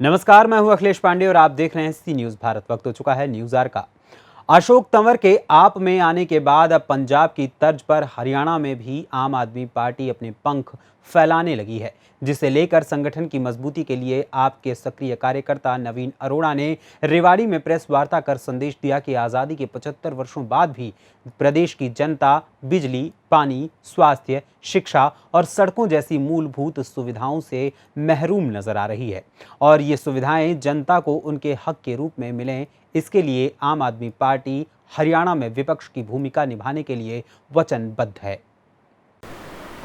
नमस्कार, मैं हूं अखिलेश पांडे और आप देख रहे हैं सी न्यूज भारत। वक्त हो चुका है न्यूज आवर का। अशोक तंवर के आप में आने के बाद अब पंजाब की तर्ज पर हरियाणा में भी आम आदमी पार्टी अपने पंख फैलाने लगी है, जिसे लेकर संगठन की मजबूती के लिए आपके सक्रिय कार्यकर्ता नवीन अरोड़ा ने रेवाड़ी में प्रेस वार्ता कर संदेश दिया कि आज़ादी के 75 वर्षों बाद भी प्रदेश की जनता बिजली, पानी, स्वास्थ्य, शिक्षा और सड़कों जैसी मूलभूत सुविधाओं से महरूम नजर आ रही है और ये सुविधाएं जनता को उनके हक के रूप में मिलें, इसके लिए आम आदमी पार्टी हरियाणा में विपक्ष की भूमिका निभाने के लिए वचनबद्ध है।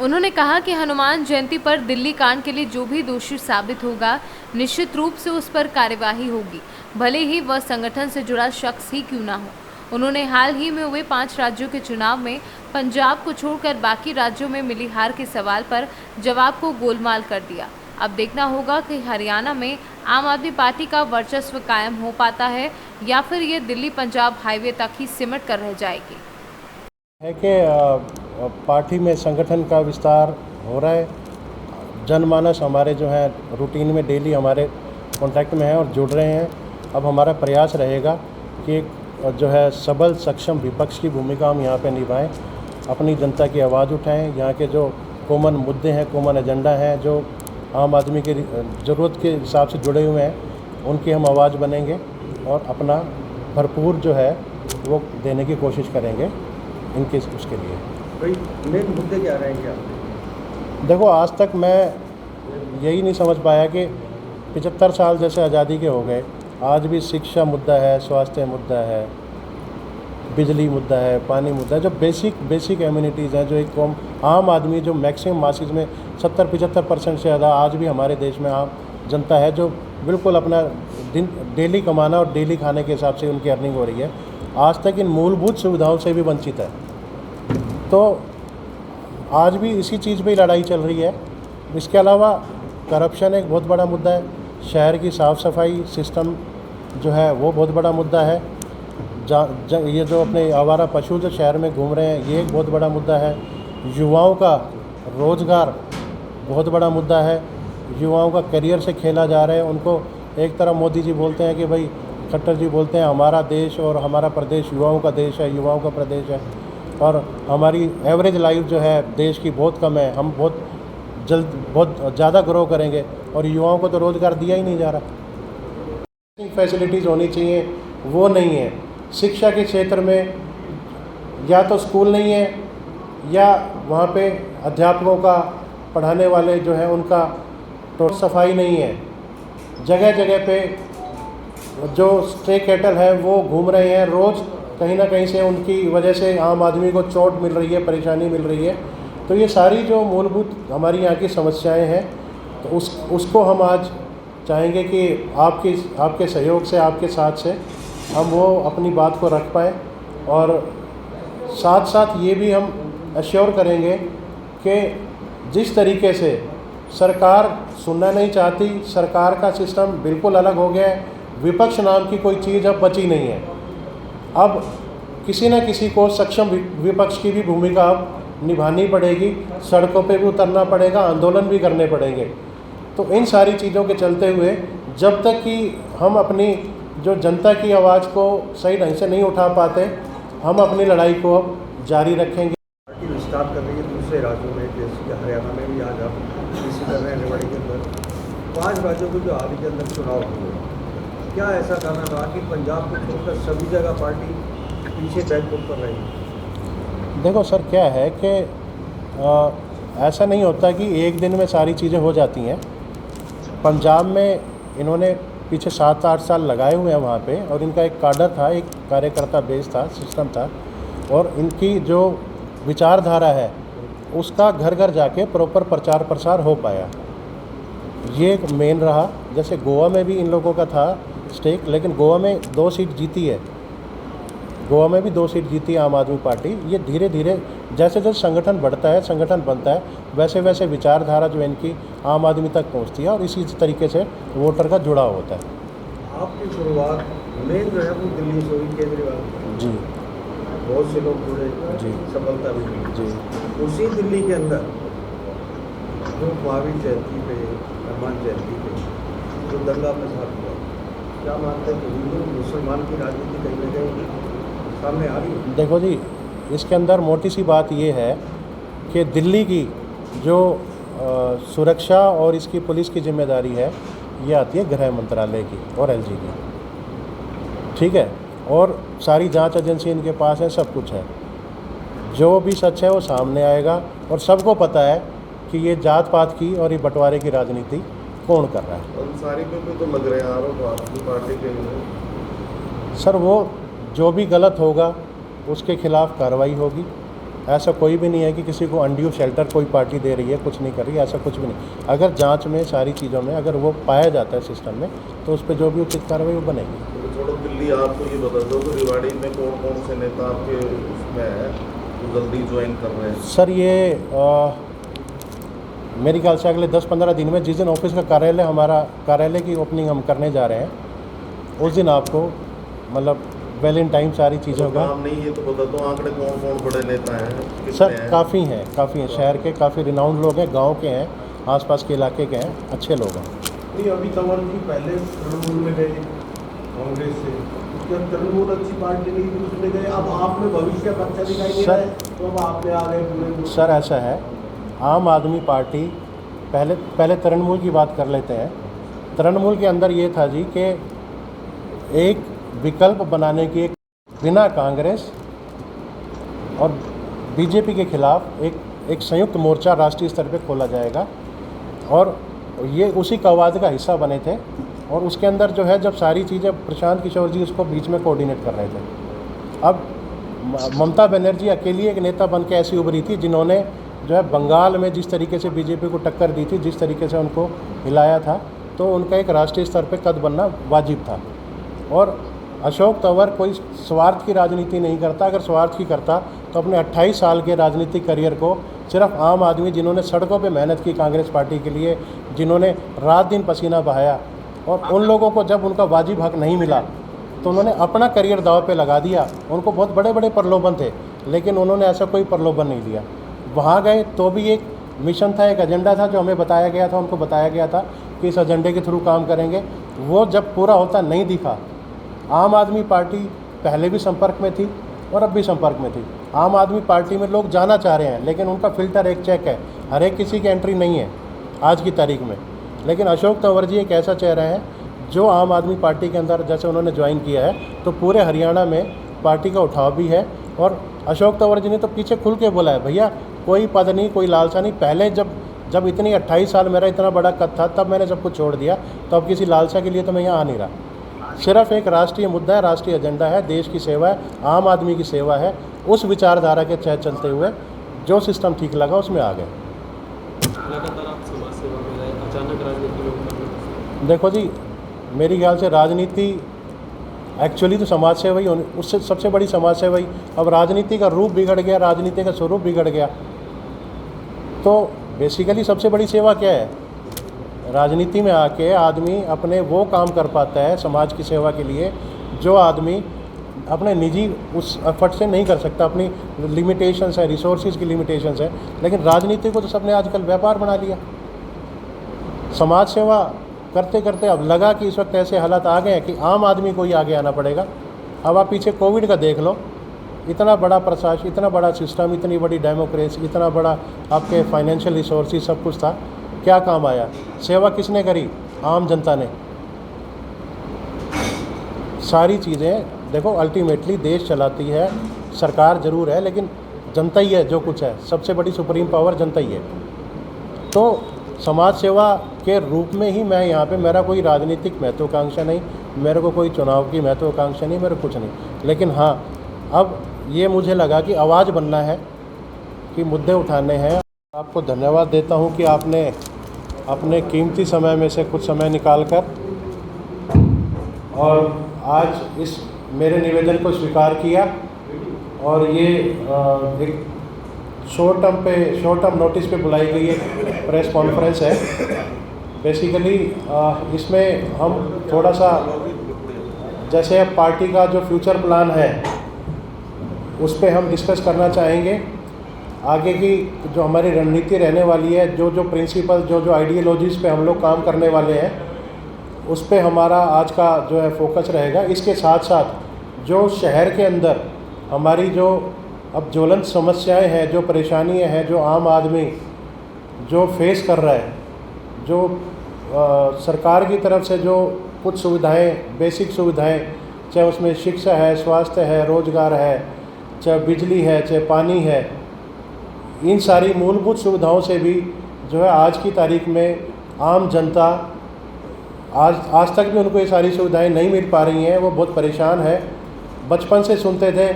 उन्होंने कहा कि हनुमान जयंती पर दिल्ली कांड के लिए जो भी दोषी साबित होगा, निश्चित रूप से उस पर कार्यवाही होगी, भले ही वह संगठन से जुड़ा शख्स ही क्यों ना हो। उन्होंने हाल ही में हुए 5 राज्यों के चुनाव में पंजाब को छोड़कर बाकी राज्यों में मिली हार के सवाल पर जवाब को गोलमाल कर दिया। अब देखना होगा कि हरियाणा में आम आदमी पार्टी का वर्चस्व कायम हो पाता है या फिर ये दिल्ली पंजाब हाईवे तक ही सिमट कर रह जाएगी। है कि पार्टी में संगठन का विस्तार हो रहा है। जनमानस हमारे जो है रूटीन में डेली हमारे कांटेक्ट में है और जुड़ रहे हैं। अब हमारा प्रयास रहेगा कि जो है सबल सक्षम विपक्ष की भूमिका हम यहाँ पे निभाएं, अपनी जनता की आवाज़ उठाएं, यहाँ के जो कॉमन मुद्दे हैं, कॉमन एजेंडा हैं, जो आम आदमी की ज़रूरत के हिसाब से जुड़े हुए हैं, उनकी हम आवाज़ बनेंगे और अपना भरपूर जो है वो देने की कोशिश करेंगे इनके उसके लिए। भाई मेन मुद्दे क्या रहेंगे आपके? देखो, आज तक मैं यही नहीं समझ पाया कि 75 साल जैसे आज़ादी के हो गए, आज भी शिक्षा मुद्दा है, स्वास्थ्य मुद्दा है, बिजली मुद्दा है, पानी मुद्दा है, जो बेसिक एम्यूनिटीज़ हैं, जो एक कौम आम आदमी जो मैक्सिमम मासिस में 70-75% से ज़्यादा आज भी हमारे देश में आम जनता है जो बिल्कुल अपना दिन डेली कमाना और डेली खाने के हिसाब से उनकी अर्निंग हो रही है, आज तक इन मूलभूत सुविधाओं से भी वंचित है। तो आज भी इसी चीज़ पे लड़ाई चल रही है। इसके अलावा करप्शन एक बहुत बड़ा मुद्दा है, शहर की साफ़ सफाई सिस्टम जो है वो बहुत बड़ा मुद्दा है, ये जो अपने आवारा पशु जो शहर में घूम रहे हैं ये एक बहुत बड़ा मुद्दा है, युवाओं का रोज़गार बहुत बड़ा मुद्दा है, युवाओं का करियर से खेला जा रहा है। उनको एक तरफ मोदी जी बोलते हैं कि भाई, खट्टर जी बोलते हैं हमारा देश और हमारा प्रदेश युवाओं का देश है, युवाओं का प्रदेश है, और हमारी एवरेज लाइफ जो है देश की बहुत कम है, हम बहुत ज़्यादा ग्रो करेंगे और युवाओं को तो रोज़गार दिया ही नहीं जा रहा। फैसिलिटीज़ होनी चाहिए वो नहीं है। शिक्षा के क्षेत्र में या तो स्कूल नहीं है या वहाँ पे अध्यापकों का पढ़ाने वाले जो है उनका तो सफाई नहीं है। जगह जगह पे जो स्ट्रे कैटल है वो घूम रहे हैं, रोज़ कहीं ना कहीं से उनकी वजह से आम आदमी को चोट मिल रही है, परेशानी मिल रही है। तो ये सारी जो मूलभूत हमारी यहाँ की समस्याएं हैं, तो उसको हम आज चाहेंगे कि आपके सहयोग से, आपके साथ से हम वो अपनी बात को रख पाएँ, और साथ साथ ये भी हम अश्योर करेंगे कि जिस तरीके से सरकार सुनना नहीं चाहती, सरकार का सिस्टम बिल्कुल अलग हो गया है, विपक्ष नाम की कोई चीज़ अब बची नहीं है। अब किसी न किसी को सक्षम विपक्ष की भी भूमिका अब निभानी पड़ेगी, सड़कों पे भी उतरना पड़ेगा, आंदोलन भी करने पड़ेंगे। तो इन सारी चीज़ों के चलते हुए जब तक कि हम अपनी जो जनता की आवाज़ को सही ढंग से नहीं उठा पाते, हम अपनी लड़ाई को अब जारी रखेंगे। पार्टी विस्तार कर रही है दूसरे राज्यों में, जैसे कि हरियाणा में भी आज आप इसी कर रहे हैं। रेवाड़ी के अंदर 5 राज्यों को जो हाल ही के अंदर चुनाव हुए, क्या ऐसा कारण रहा कि पंजाब को छोड़कर सभी जगह पार्टी पीछे बैकफुट पर रही? देखो सर, क्या है कि ऐसा नहीं होता कि एक दिन में सारी चीज़ें हो जाती हैं। पंजाब में इन्होंने पीछे 7-8 साल लगाए हुए हैं वहाँ पे, और इनका एक काडर था, एक कार्यकर्ता बेस था, सिस्टम था, और इनकी जो विचारधारा है उसका घर घर जाके प्रॉपर प्रचार प्रसार हो पाया। ये एक मेन रहा। जैसे गोवा में भी इन लोगों का था स्टेक, लेकिन गोवा में 2 सीट जीती है, गोवा में भी 2 सीट जीती है आम आदमी पार्टी। ये धीरे धीरे जैसे जैसे संगठन बढ़ता है, संगठन बनता है, वैसे वैसे विचारधारा जो इनकी आम आदमी तक पहुंचती है और इसी तरीके से वोटर का जुड़ाव होता है। आपकी शुरुआत मेन जो है वो दिल्ली से हुई, केजरीवाल जी, बहुत से लोग जुड़े जी, सफलता भी मिली। जी। उसी दिल्ली के अंदर जो महावीर जयंती पे, हनुमान जयंती पे जो दंगा फसाद हुआ, क्या मानते हैं कि हिंदू मुसलमान की राजनीति कहीं ना कहीं सामने आ रही है? देखो जी, इसके अंदर मोटी सी बात ये है कि दिल्ली की जो सुरक्षा और इसकी पुलिस की जिम्मेदारी है, ये आती है गृह मंत्रालय की और एलजी की, ठीक है। और सारी जांच एजेंसी इनके पास है, सब कुछ है। जो भी सच है वो सामने आएगा और सबको पता है कि ये जात पात की और ये बंटवारे की राजनीति कौन कर रहा है। अंसारी पे भी तो लग रहे हैं आरोप आपकी पार्टी के लिए। सर, वो जो भी गलत होगा उसके खिलाफ कार्रवाई होगी। ऐसा कोई भी नहीं है कि किसी को अनड्यू शेल्टर कोई पार्टी दे रही है, कुछ नहीं कर रही है, ऐसा कुछ भी नहीं। अगर जांच में सारी चीज़ों में अगर वो पाया जाता है सिस्टम में, तो उस पर जो भी उचित कार्रवाई वो बनेगी। तो छोड़ो दिल्ली, आपको ये बता दो कि रेवाड़ी में कौन कौन से नेता आपके उसमें है जो जल्दी ज्वाइन कर रहे हैं? सर, ये मेरे ख्याल से अगले 10-15 दिन में, जिस दिन ऑफिस का कार्यालय, हमारा कार्यालय की ओपनिंग हम करने जा रहे हैं, उस दिन आपको मतलब वेल इन टाइम सारी चीज़ों का नाम नहीं, ये तो बता दो आंकड़े कौन कौन बड़े नेता हैं, कितने सर हैं? काफ़ी हैं शहर के, काफ़ी रिनाउंड लोग हैं, गांव के हैं, आसपास के इलाके के हैं, अच्छे लोग हैं। नहीं, अभी तंवर जी पहले तृणमूल में गए कांग्रेस से, उसके बाद तृणमूल अच्छी पार्टी नहीं थी, उसमें गए। अब आप में भविष्य का अच्छा दिखाई दे रहा है, तो अब आप में आ गए पूरे। सर, ऐसा है, आम आदमी पार्टी पहले तृणमूल की बात कर लेते हैं। तृणमूल के अंदर ये था जी कि एक विकल्प बनाने की, एक बिना कांग्रेस और बीजेपी के खिलाफ एक संयुक्त मोर्चा राष्ट्रीय स्तर पे खोला जाएगा, और ये उसी कवायद का हिस्सा बने थे। और उसके अंदर जो है, जब सारी चीज़ें प्रशांत किशोर जी उसको बीच में कोऑर्डिनेट कर रहे थे। अब ममता बनर्जी अकेली एक नेता बन के ऐसी उभरी थी जिन्होंने जो है बंगाल में जिस तरीके से बीजेपी को टक्कर दी थी, जिस तरीके से उनको हिलाया था, तो उनका एक राष्ट्रीय स्तर पे कद बनना वाजिब था। और अशोक तंवर कोई स्वार्थ की राजनीति नहीं करता। अगर स्वार्थ की करता तो अपने 28 साल के राजनीतिक करियर को सिर्फ आम आदमी, जिन्होंने सड़कों पे मेहनत की कांग्रेस पार्टी के लिए, जिन्होंने रात दिन पसीना बहाया, और उन लोगों को जब उनका वाजिब हक नहीं मिला तो उन्होंने अपना करियर दाव पे लगा दिया। उनको बहुत बड़े बड़े प्रलोभन थे, लेकिन उन्होंने ऐसा कोई प्रलोभन नहीं लिया। वहाँ गए तो भी एक मिशन था, एक एजेंडा था जो हमें बताया गया था, उनको बताया गया था कि इस एजेंडे के थ्रू काम करेंगे। वो जब पूरा होता नहीं दिखा। आम आदमी पार्टी पहले भी संपर्क में थी और अब भी संपर्क में थी। आम आदमी पार्टी में लोग जाना चाह रहे हैं, लेकिन उनका फ़िल्टर एक चेक है, हर एक किसी की एंट्री नहीं है आज की तारीख में। लेकिन अशोक तंवर जी एक ऐसा चेहरा है जो आम आदमी पार्टी के अंदर, जैसे उन्होंने ज्वाइन किया है, तो पूरे हरियाणा में पार्टी का उठाव भी है। और अशोक तंवर जी ने तो पीछे खुल के बोला है, भैया कोई पद नहीं, कोई लालसा नहीं। पहले जब इतनी 28 साल मेरा इतना बड़ा कद था, तब मैंने सब कुछ छोड़ दिया, तो अब किसी लालसा के लिए तो मैं यहाँ आ नहीं रहा। सिर्फ एक राष्ट्रीय मुद्दा है, राष्ट्रीय एजेंडा है, देश की सेवा है, आम आदमी की सेवा है। उस विचारधारा के तहत चलते हुए जो सिस्टम ठीक लगा उसमें आ गए। लगातार आप समाज सेवा में रहे, अचानक राजनीति में उतरना? देखो जी, मेरी ख्याल से राजनीति एक्चुअली तो समाज सेवा ही होनी, उससे सबसे बड़ी समाज सेवा ही। अब राजनीति का रूप बिगड़ गया, राजनीति का स्वरूप बिगड़ गया, तो बेसिकली सबसे बड़ी सेवा क्या है? राजनीति में आके आदमी अपने वो काम कर पाता है समाज की सेवा के लिए जो आदमी अपने निजी उस एफर्ट से नहीं कर सकता। अपनी लिमिटेशंस है, रिसोर्सेज की लिमिटेशंस है। लेकिन राजनीति को तो सबने आजकल व्यापार बना लिया। समाज सेवा करते करते अब लगा कि इस वक्त ऐसे हालात आ गए हैं कि आम आदमी को ही आगे आना पड़ेगा। अब आप पीछे कोविड का देख लो, इतना बड़ा प्रशासन, इतना बड़ा सिस्टम, इतनी बड़ी डेमोक्रेसी, इतना बड़ा आपके फाइनेंशियल रिसोर्सेज, सब कुछ था, क्या काम आया? सेवा किसने करी? आम जनता ने। सारी चीज़ें देखो, अल्टीमेटली देश चलाती है सरकार ज़रूर है, लेकिन जनता ही है जो कुछ है। सबसे बड़ी सुप्रीम पावर जनता ही है। तो समाज सेवा के रूप में ही मैं यहाँ पे, मेरा कोई राजनीतिक महत्वाकांक्षा नहीं, मेरे को कोई चुनाव की महत्वाकांक्षा नहीं, मेरे कुछ नहीं। लेकिन हाँ, अब ये मुझे लगा कि आवाज़ बनना है, कि मुद्दे उठाने हैं। आपको धन्यवाद देता हूँ कि आपने अपने कीमती समय में से कुछ समय निकालकर और आज इस मेरे निवेदन को स्वीकार किया। और ये एक शॉर्ट टर्म नोटिस पे बुलाई गई एक प्रेस कॉन्फ्रेंस है। बेसिकली इसमें हम थोड़ा सा, जैसे पार्टी का जो फ्यूचर प्लान है उस पे हम डिस्कस करना चाहेंगे। आगे की जो हमारी रणनीति रहने वाली है, जो प्रिंसिपल, जो आइडियोलॉजीज़ पे हम लोग काम करने वाले हैं, उस पे हमारा आज का जो है फोकस रहेगा। इसके साथ साथ जो शहर के अंदर हमारी जो अब ज्वलंत समस्याएं हैं, जो परेशानियां हैं, जो आम आदमी जो फेस कर रहा है, जो सरकार की तरफ से जो कुछ सुविधाएं, बेसिक सुविधाएं, चाहे उसमें शिक्षा है, स्वास्थ्य है, रोजगार है, चाहे बिजली है, चाहे पानी है, इन सारी मूलभूत सुविधाओं से भी जो है आज की तारीख में आम जनता आज तक भी उनको ये सारी सुविधाएं नहीं मिल पा रही हैं। वो बहुत परेशान है। बचपन से सुनते थे,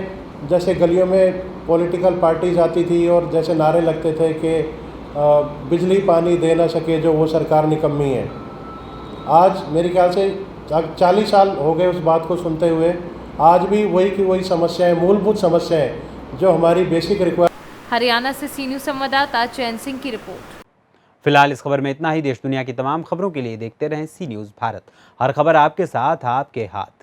जैसे गलियों में पॉलिटिकल पार्टीज आती थी और जैसे नारे लगते थे कि बिजली पानी दे ना सके जो वो सरकार निकम्मी है। आज मेरे ख्याल से 40 साल हो गए उस बात को सुनते हुए। आज भी वही की वही समस्याएं, मूलभूत समस्याएं जो हमारी बेसिक रिक्वायरमेंट। हरियाणा से सी न्यूज़ संवाददाता चैन सिंह की रिपोर्ट। फिलहाल इस खबर में इतना ही। देश दुनिया की तमाम खबरों के लिए देखते रहें सी न्यूज़ भारत। हर खबर आपके साथ, आपके हाथ।